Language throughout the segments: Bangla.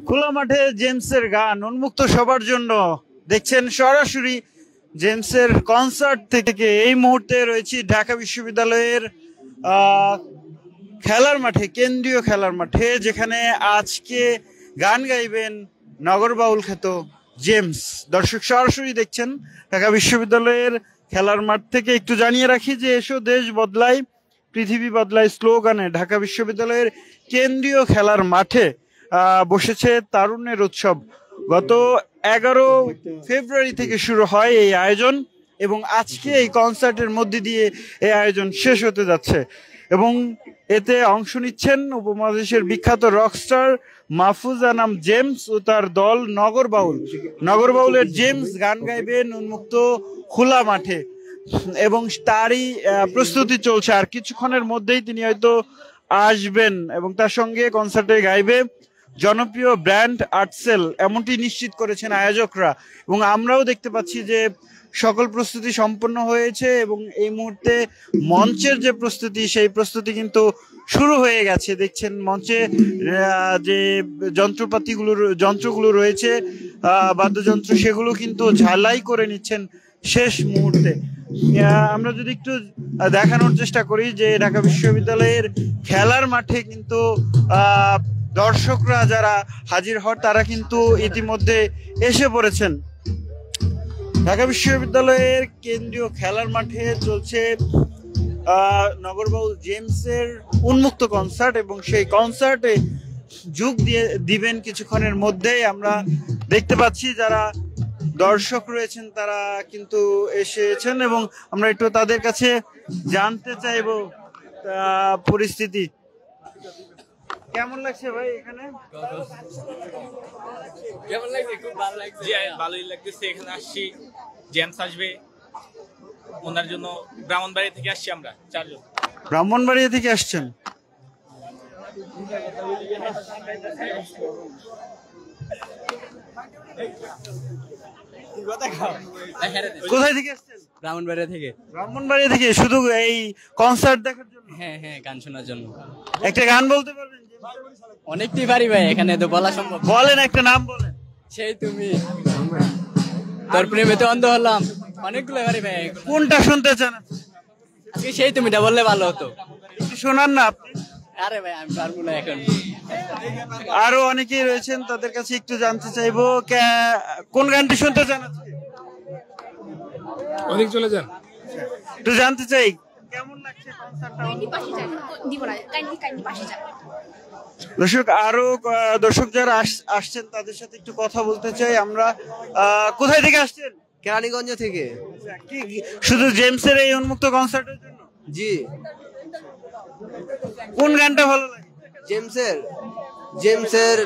খোলা মাঠে জেমসের গান উন্মুক্ত সবার জন্য দেখছেন সরাসরি জেমসের কনসার্ট থেকে। এই মুহূর্তে রয়েছি ঢাকা বিশ্ববিদ্যালয়ের খেলার মাঠে, কেন্দ্রীয় খেলার মাঠে, যেখানে আজকে গান গাইবেন নগর বাউল খ্যাত জেমস। দর্শক সরাসরি দেখছেন ঢাকা বিশ্ববিদ্যালয়ের খেলার মাঠ থেকে। একটু জানিয়ে রাখি যে এসো দেশ বদলায় পৃথিবী বদলায় স্লোগানে ঢাকা বিশ্ববিদ্যালয়ের কেন্দ্রীয় খেলার মাঠে বসেছে তারুণ্যের উৎসব। গত 11 ফেব্রুয়ারি থেকে শুরু হয় এই আয়োজন এবং আজকে এই কনসার্টের মধ্যে দিয়ে এই আয়োজন শেষ হতে যাচ্ছে এবং এতে অংশ নিচ্ছেন উপমহাদেশের বিখ্যাত রকস্টার মাহফুজ আনাম জেমস ও তার দল নগর বাউল। নগর বাউলের জেমস গান গাইবেন উন্মুক্ত খোলা মাঠে এবং তারই প্রস্তুতি চলছে। আর কিছুক্ষণের মধ্যেই তিনি হয়তো আসবেন এবং তার সঙ্গে কনসার্টে গাইবে জনপ্রিয় ব্র্যান্ড আর্টসেল, এমনটি নিশ্চিত করেছেন আয়োজকরা। এবং আমরাও দেখতে পাচ্ছি যে সকল প্রস্তুতি সম্পন্ন হয়েছে এবং এই মুহূর্তে মঞ্চের যে প্রস্তুতি, সেই প্রস্তুতি কিন্তু শুরু হয়ে গেছে। দেখছেন মঞ্চে যে যন্ত্রগুলো রয়েছে, বাদ্যযন্ত্র, সেগুলো কিন্তু ঝালাই করে নিচ্ছেন শেষ মুহূর্তে। আমরা যদি একটু দেখানোর চেষ্টা করি যে ঢাকা বিশ্ববিদ্যালয়ের খেলার মাঠে কিন্তু দর্শকরা যারা হাজির হন তারা কিন্তু ইতিমধ্যে এসে পড়েছেন। ঢাকা বিশ্ববিদ্যালয়ের কেন্দ্রীয় খেলার মাঠে চলছে নগর বাউল জেমসের উন্মুক্ত কনসার্ট এবং সেই কনসার্টে যোগ দিবেন কিছুক্ষণের মধ্যেই। আমরা দেখতে পাচ্ছি যারা দর্শক রয়েছেন তারা কিন্তু এসেছেন এবং আমরা একটু তাদের কাছে জানতে চাইবো পরিস্থিতি কেমন লাগছে ভাই এখানে। কেমন লাগছে? খুব ভালো লাগছে। জি ভালোই লাগতেছে। এখানে আসছি, জেমস আসবে, ওনার জন্য ব্রাহ্মণবাড়িয়া থেকে আসছি আমরা 4 জন। ব্রাহ্মণবাড়িয়া থেকে আসছেন? কোথায় থেকে আসছেন? ব্রাহ্মণবাড়িয়া থেকে। ব্রাহ্মণবাড়িয়া থেকে শুধু এই কনসার্ট দেখার জন্য? হ্যাঁ হ্যাঁ, গান শোনার জন্য। একটা গান বলতে পারবেন? অনেকটাই পারি ভাই, এখানে তো বলা সম্ভব। বলেন, একটা নাম বলেন। সেই তুমি, তোর প্রেমেতে অন্ধ হলাম, অনেকগুলো পারি ভাই। কোনটা শুনতে চান আজকে? সেই তুমিটা বললে ভালো হতো। শোনান না আপনি? আরে ভাই আমি পারবো না এখন। আরো অনেকেই রয়েছেন, তাদের কাছে একটু জানতে চাইবো কোন গানটি শুনতে চান আজকে? অনেক চলে যান। একটু জানতে চাই কেমন লাগছে কনসার্টটা? দর্শক, আরো দর্শক যারা আসছেন তাদের সাথে একটু কথা বলতে চাই আমরা। কোথায় থেকে আসছেন? কেরানীগঞ্জ থেকে। শুধু জেমসের এই উন্মুক্ত কনসার্টের জন্য? জি। কোন গানটা ভালো লাগে? জেমসের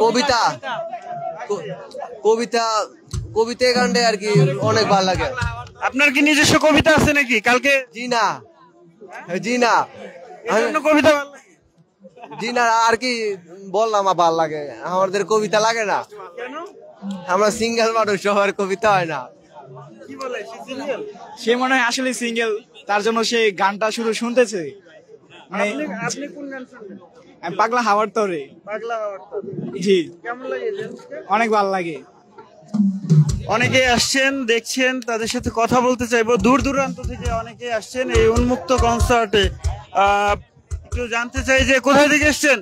কবিতা কবিতা গানটা আর কি অনেক ভালো লাগে। আপনার কি নিজস্ব কবিতা আছে নাকি? কালকে জি না কবিতা ভালো লাগে? জি না, আর কি বললাম, ভাল লাগে। আমাদের কবিতা লাগে না, আমরা সিঙ্গেল মানুষ, সবার কবিতা হয় না। কি বলে সে মনে হয় আসলে সিঙ্গেল, তার জন্য সে গানটা শুধু শুনতেছে। আপনি কোন গান শুনবেন? আমি পাগলা হাওয়ার তরে। পাগলা হাওয়ার তরে। জি। কেমন লাগে জেমসকে? অনেক ভালো লাগে। অনেকে আসছেন, দেখছেন, তাদের সাথে কথা বলতে চাইবো। দূর দূরান্ত থেকে অনেকে আসছেন এই উন্মুক্ত কনসার্টে। একটু জানতে চাই যে কোথায় থেকে এসছেন?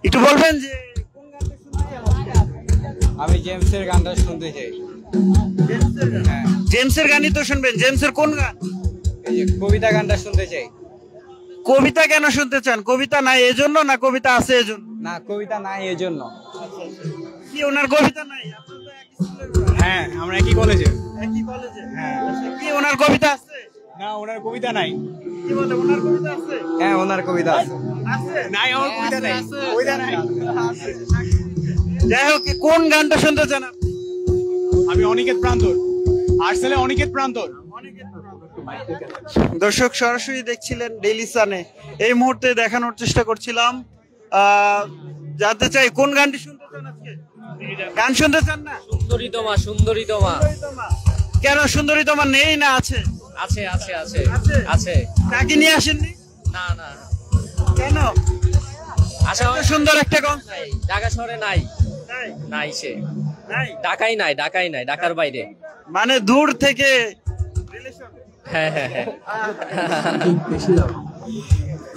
একটু বলবেন যে কোন গানটা শুনতে চান? আমি জেমসের গানটা শুনতে চাই। জেমসের গানই তো শুনবেন। জেমসের কোন গান? এই যে কবিতা গানটা শুনতে চাই। কবিতা কেন শুনতে চান? কবিতা নাই এজন্য, না কবিতা আছে এজন্য? না, কবিতা নাই এজন্য। কি ওনার কবিতা নাই? হ্যাঁ, আমরা একই কলেজে। একই কলেজে? হ্যাঁ। কি ওনার কবিতা আছে? না, ওনার কবিতা নাই। কি বলে, ওনার কবিতা আছে? হ্যাঁ, ওনার কবিতা আছে। আছে? নাই, আমার কবিতা নাই। কবিতা নাই। যাই হোক, কোন গানটা শুনতে চান আপনি? আমি অনিকেত প্রান্তর, আর্টসেলে অনিকেত প্রান্তর। দর্শক সরাসরি দেখছিলেন ডেইলি সানে। এই মুহূর্তে দেখানোর চেষ্টা করছিলাম। জানতে চাই কোন গানটি শুনতে চান আজকে? গান শুনতে চান না? সুন্দরী তোমা। কেন সুন্দরী তোমার নেই না আছে? আছে আছে আছে আছে? আছে। তাকে নিয়ে আসেননি না না কেন? আশা এত সুন্দর একটা গান নাই, ঢাকা শহরে নাই, নাই নাই সে নাই ঢাকাই নাই, ঢাকাই নাই, ঢাকার বাইরে। মানে দূর থেকে relation? হ্যাঁ হ্যাঁ হ্যাঁ।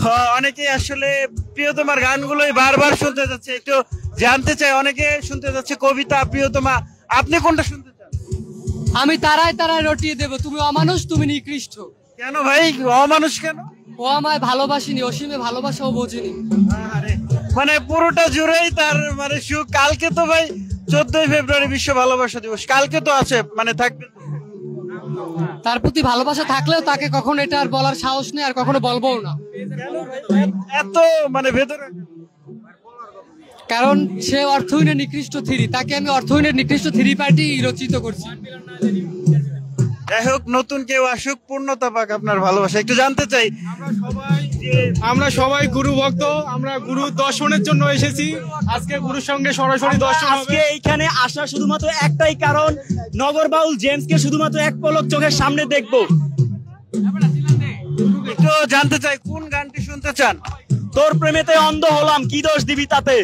হ্যাঁ, অনেকে আসলে প্রিয়তমার গানগুলোই বারবার শুনতে যাচ্ছে, একটু জানতে চাই। অনেকে শুনতে যাচ্ছে কবিতা প্রিয়তমা, আপনি কোনটা শুনতে চান? আমি তারায় তারায় রটিয়ে দেব, তুমি অমানুষ, তুমি নিকৃষ্ট। কেন ভাই অমানুষ কেন? ও আমায় ভালোবাসিনি, অসীমে ভালোবাসাও বোঝেনি। আরে, মানে পুরোটা জুড়েই তার মানে সুখ। কালকে তো ভাই 14ই ফেব্রুয়ারি বিশ্ব ভালোবাসা দিবস, কালকে তো আছে, মানে থাকবে। তার প্রতি ভালোবাসা থাকলেও তাকে কখনো এটা আর বলার সাহস নেই, আর কখনো বলবোও না। এত মানে ভেতরে, কারণ সে অর্থহীনের নিকৃষ্ট থ্রি, তাকে আমি অর্থহীনের নিকৃষ্ট থ্রি পার্টি রচিত করছি। যাই হোক, নতুন কেউ আসুক, পূর্ণতা পাক আপনার ভালোবাসা। একটু জানতে চাই, আমরা সবাই গুরু ভক্ত, আমরা গুরু দর্শনের জন্য এসেছি। আজকে গুরুর সঙ্গে সরাসরি দর্শন হবে। আজকে এইখানে আসা শুধুমাত্র একটাই কারণ, নগর বাউল জেমসকে শুধুমাত্র এক পলক চোখের সামনে দেখবো। একটু জানতে চাই কোন গানটি শুনতে চান? তোর প্রেমেতে অন্ধ হলাম, কি দোষ দিবি তাতে?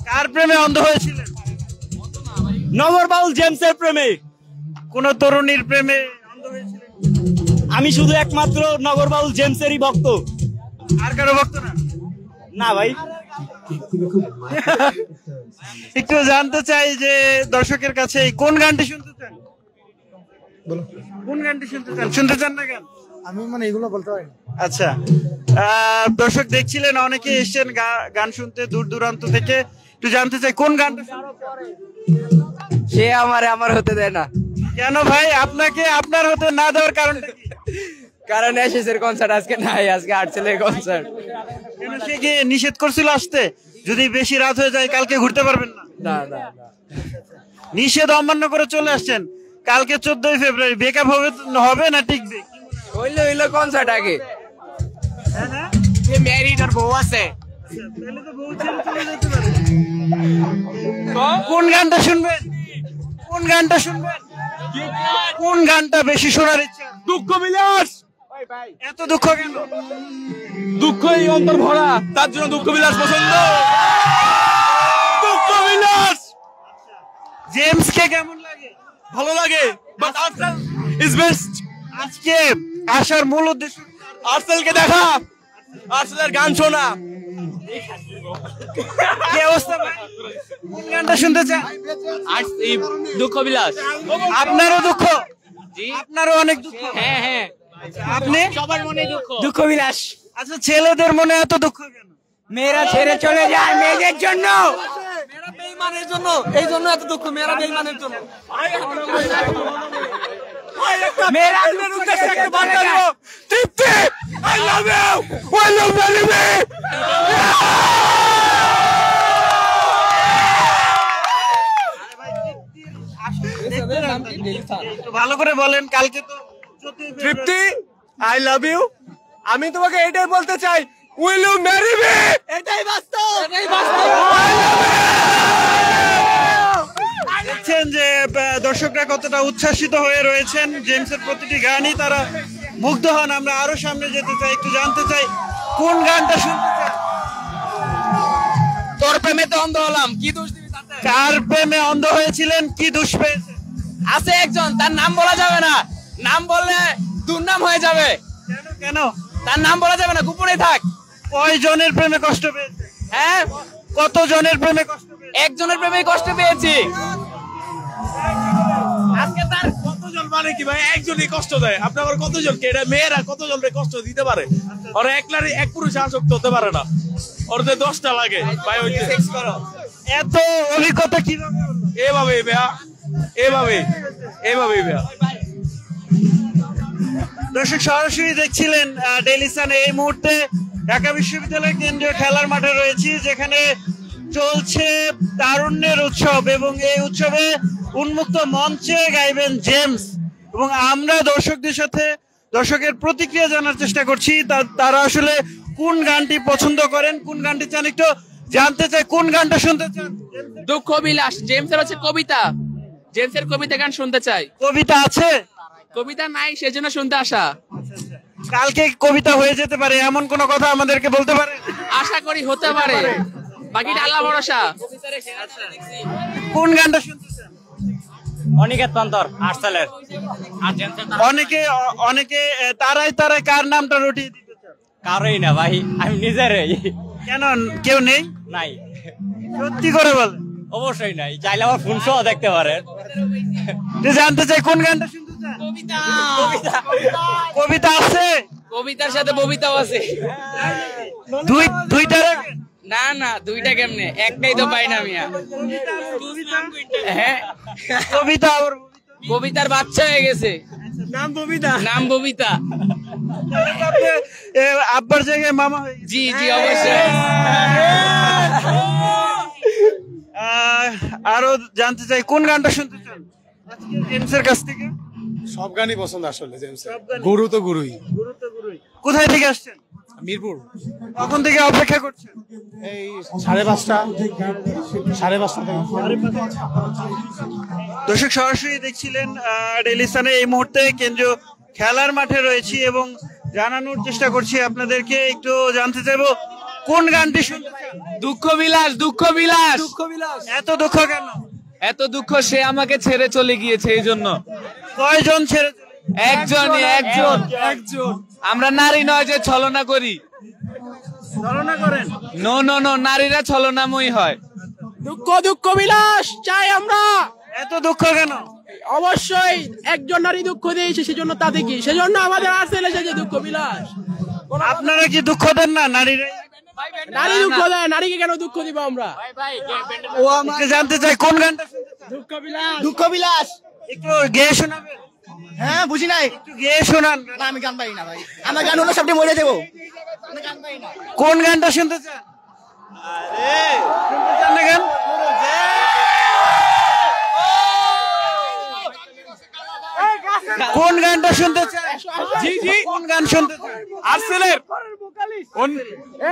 কার প্রেমে অন্ধ হয়েছিলেন? নগর বাউল জেমসের প্রেমে। কোন তরুণীর প্রেমে অন্ধ হয়েছিলেন? আমি শুধু একমাত্র নগর বাউল জেমসেরই ভক্ত, আর কারো ভক্ত না? না ভাই। একটু জানতে চাই যে দর্শকের কাছে কোন গানটি শুনতে চান? কোন গানটি শুনতে চান? শুনতে চান না গান? আমি মানে এগুলো বলতে পারি না। আচ্ছা, দর্শক দেখছিলেন, অনেকে এসেছেন গান শুনতে দূর দূরান্ত থেকে। একটু জানতে চাই কোন গানটা সে আমার হতে দেয় না। কেন ভাই আপনাকে আপনার হতে না দেওয়ার কারণটা কি? কারণ এসএসের কনসার্ট আজকে নাই, আজকে আর্টসেলের কনসার্ট। কেন, সে কি নিষেধ করছিল আসতে? যদি বেশি রাত হয়ে যায় কালকে ঘুরতে পারবেন না? না না নিষেধ অমান্য করে চলে আসছেন। কালকে 14ই ফেব্রুয়ারি বেকআপ হবে না টিকবে? হইলো কনসার্ট আগে। ম্যারিড আর বউ আছে। কোন গানটা শুনবেন? কোন গানটা শুনবেন? কোন গানটা বেশি শোনার ইচ্ছা? দুঃখ বিলাস, এত দুঃখ কেন? দুঃখই অন্তর ভরা, তার জন্য দুঃখ বিলাস পছন্দ। দুঃখ বিলাস জেমস কে কেমন লাগে? ভালো লাগে, বাট আর্সেল ইজ বেস্ট। আজকে আসার মূল উদ্দেশ্য আর্সেলকে দেখা, আর্সেলের গান শোনা। কি অবস্থা ভাই? কোন গানটা শুনতে চান? দুঃখ বিলাস। আপনারও দুঃখ? আপনারও অনেক দুঃখ? হ্যাঁ হ্যাঁ, আপনি? সবার মনে দুঃখ। দুঃখ বিলাস। আচ্ছা, ছেলেদের মনে এত দুঃখ কেন? মেয়েরা ছেড়ে চলে যায় মেয়েদের জন্য। মেয়েরা বেঈমানের জন্য, এই জন্য এত দুঃখ, মেয়েরা বেঈমানের জন্য। মেয়েরা উদ্দেশ্যে একটা বার্তা দেব। তৃপ্তি, I love you, I love you. একটু ভালো করে বলেন, কালকে তো 14ই ফেব্রুয়ারি। তৃপ্তি, I love you. আমি তোমাকে এটাই বলতে চাই, will you marry me? এটাই বাস্তব, এটাই বাস্তব। দেখছেন যে দর্শকরা কতটা উচ্ছ্বাসিত হয়ে রয়েছেন, জেমসের প্রতিটি গানই তারা মুগ্ধ হন। আমরা আরো সামনে যেতে চাই, একটু জানতে চাই কোন গানটা শুনতে চান? তোর প্রেমেতে অন্ধ হলাম, কি দোষ দিবি তাতে? কার প্রেমে অন্ধ হয়েছিলেন? কি দোষ পেয়েছেন? আছে একজন, তার নাম বলা যাবে না, নাম বললে দুর্নাম হয়ে যাবে। কেন কেন? তার নাম বলা যাবে না, গোপনে থাক। কয়জনের প্রেমে কষ্ট পেয়েছেন? হ্যাঁ, কতজনের প্রেমে কষ্ট পেয়েছেন? একজনের প্রেমে কষ্ট পেয়েছি। আজকে তার কতজন মানে কি ভাই? একজনই কষ্ট দেয়। আপনি আবার কতজনকে, এটা মেয়েরা কতজনকে কষ্ট দিতে পারে? ওরা একলারই এক পুরুষে আসক্ত হতে পারে না, ওদের 10টা লাগে ভাই। ওই সেক্স করো, এত অভিজ্ঞতা কিভাবে হলো? এভাবে ভাইয়া, এভাবে ভাইয়া। দর্শক সরাসরি দেখছিলেন ডেইলি সানে। এই মুহূর্তে ঢাকা বিশ্ববিদ্যালয় কেন্দ্রীয় খেলার মাঠে রয়েছি, যেখানে চলছে তারুণ্যের উৎসব, এবং এই উৎসবে উন্মুক্ত মঞ্চে গাইবেন জেমস। এবং আমরা দর্শকদের সাথে দর্শকের প্রতিক্রিয়া জানার চেষ্টা করছি, তারা আসলে কোন গানটি পছন্দ করেন, কোন গানটি চান। একটু জানতে চাই কোন গানটা শুনতে চান? দুঃখ বিলাস, জেমসের হচ্ছে কবিতা, জেমসের কবিতা গান শুনতে চাই। কবিতা আছে? কবিতা নাই, সেজন্য শুনতে আসা। কালকে কবিতা হয়ে যেতে পারে, এমন কোন কথা আমাদেরকে বলতে পারে? আশা করি হতে পারে, বাকিটা আল্লাহ ভরসা। কোন গানটা শুনতেছেন? অনিকেত প্রান্তর আর্টসেলের। অনেকে তারাই কার নামটা রটিয়ে দিতে চান? কারোই না ভাই, আমি নিজেরই। কেন, কেউ নেই? নাই, সত্যি করে বল। অবশ্যই নাই, চাইলে আমার ফোন সহ দেখতে পারেন। জানতে চাই কোন গানটা শুনতে চান? কবিতা আছে? কবিতার সাথে ববিতাও আছে। দুইটা রাখেন? না না, দুইটা কেমনে, একটাই তো পাই না মিয়া। হ্যাঁ, কবিতা আবার কবিতার বাচ্চা হয়ে গেছে, নাম ববিতা। নাম ববিতা। আব্বার জায়গায় মামা হয়ে গেছে। জি জি অবশ্যই। আরো জানতে চাই কোন গানটা শুনতে চান আজকে জেমসের কাছ থেকে? সব গানই পছন্দ আসলে জেমসের। গুরু তো গুরুই। কোথায় থেকে আসছেন? মিরপুর। কখন থেকে অপেক্ষা করছেন? এই 5:30 থেকে। দর্শক সরাসরি দেখছিলেন ডেইলি সানে। এই মুহূর্তে কেন্দ্রীয় খেলার মাঠে রয়েছি এবং জানানোর চেষ্টা করছি আপনাদেরকে। একটু জানতে চাইবো কোন গানটি শুনতে চান? দুঃখ বিলাস, দুঃখ বিলাস। এত দুঃখ কেন? এত দুঃখ, সে আমাকে ছেড়ে চলে গিয়েছে, এই জন্য। কয়জন ছেড়ে? একজনই, একজন। আমরা নারী নয় যে ছলনা করি। ছলনা করেন? নো নো নো, নারীরা ছলনাময়ী হয়। দুঃখ দুঃখ বিলাস চাই আমরা। এত দুঃখ কেন? অবশ্যই একজন নারী দুঃখ দিয়েছে, সেজন্য তাতে কি, সেজন্য আমাদের আর্টসেল এসেছে দুঃখ বিলাস। আপনারা কি দুঃখ দেন না নারীরা? নারী দুঃখ দেয়, নারীকে কেন দুঃখ দিব আমরা? ও আমাকে জানতে চাই কোন গানটা শুনতে চান? দুঃখ বিলাস। দুঃখ বিলাস। একটু গেয়ে শোনাবেন? হ্যাঁ, বুঝি নাই। একটু গেয়ে শোনান। না, আমি গান পাই না ভাই, আমার গান হলো সবটি মরে দেবো। কোন গানটা শুনতে চান? শুনতে চান না গান? কোন গানটা শুনতে চান? জি জি, কোন গান শুনতে চান? আর্টসেলের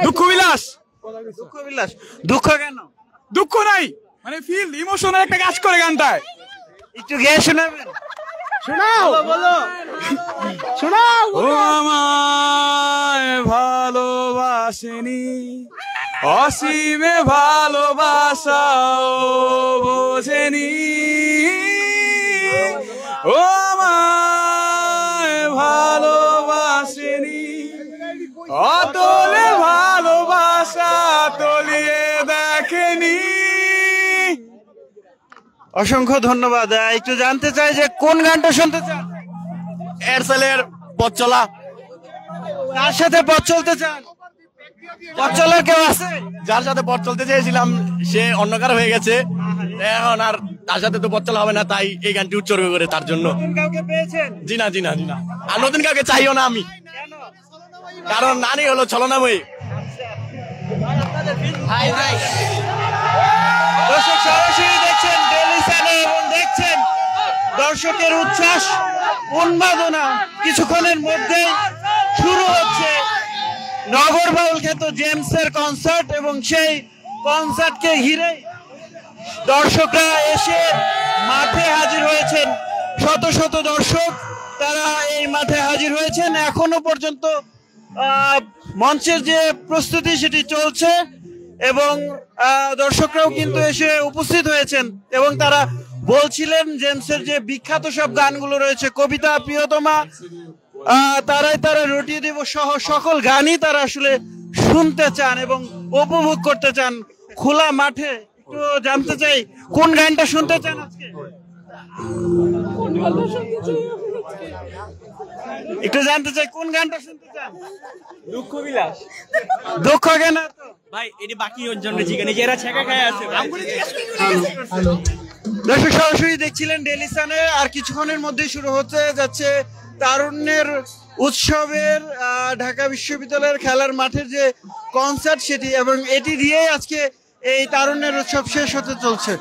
দুঃখ বিলাস। দুঃখ বিলাস। দুঃখ কেন? দুঃখ নাই, মানে ফিল ইমোশনাল একটা কাজ করে গানটায়। একটু গেয়ে শোনাবেন? শোনাও, বলো। শোনাও। ও আমায় ভালোবাসেনি, অসীমে ভালোবাসাও বোঝেনি। ও আমায় ভালোবাসেনি, অতলে ভালোবাসা তলিয়ে দেখেনি। অসংখ্য ধন্যবাদ। একটু জানতে চাই যে কোন গানটা শুনতে চান? এয়ারসেলের পথ চলা। কার সাথে পথ চলতে চান? পথ চলার কেউ আছে? যার সাথে পথ চলতে চেয়েছিলাম সে অন্য কারো হয়ে গেছে, এখন আর তার সাথে তো পথ চলা হবে না, তাই এই গানটি উৎসর্গ করে তার জন্য। নতুন কাউকে পেয়েছেন? জি না, জি না, জি না। আর নতুন কাউকে চাইও না আমি, কারণ নারী হলো ছলনাময়ী। দর্শক সরাসরি দেখছেন ডেইলি সানে এবং দেখছেন দর্শকের উচ্ছ্বাস উন্মাদনা। কিছুক্ষণের মধ্যেই শুরু হচ্ছে নগর বাউল খ্যাত জেমসের কনসার্ট এবং সেই কনসার্টকে ঘিরে দর্শকরা এসে মাঠে হাজির হয়েছেন। শত শত দর্শক তারা এই মাঠে হাজির হয়েছেন। এখনো পর্যন্ত মঞ্চের যে প্রস্তুতি সেটি চলছে এবং দর্শকরাও কিন্তু এসে উপস্থিত হয়েছেন এবং তারা বলছিলেন জেমসের যে বিখ্যাত সব গানগুলো রয়েছে, কবিতা, প্রিয়তমা, তারা রটিয়ে দেব সহ সকল গানই তারা আসলে শুনতে চান এবং উপভোগ করতে চান খোলা মাঠে। একটু জানতে চাই কোন গানটা শুনতে চান আজকে? একটু জানতে চাই কোন গানটা শুনতে চান? দুঃখ বিলাস। দুঃখ কেন? ভাই এটি বাকি ওর জন্য জিজ্ঞাসা, নিজেরা ছেঁকা খায় আছে। দর্শক সরাসরি দেখছিলেন ডেইলি সানে। আর কিছুক্ষণের মধ্যে শুরু হতে যাচ্ছে তারুণ্যের উৎসবের ঢাকা বিশ্ববিদ্যালয়ের খেলার মাঠের যে কনসার্ট সেটি, এবং এটি দিয়েই আজকে এই তারুণ্যের উৎসব শেষ হতে চলছে।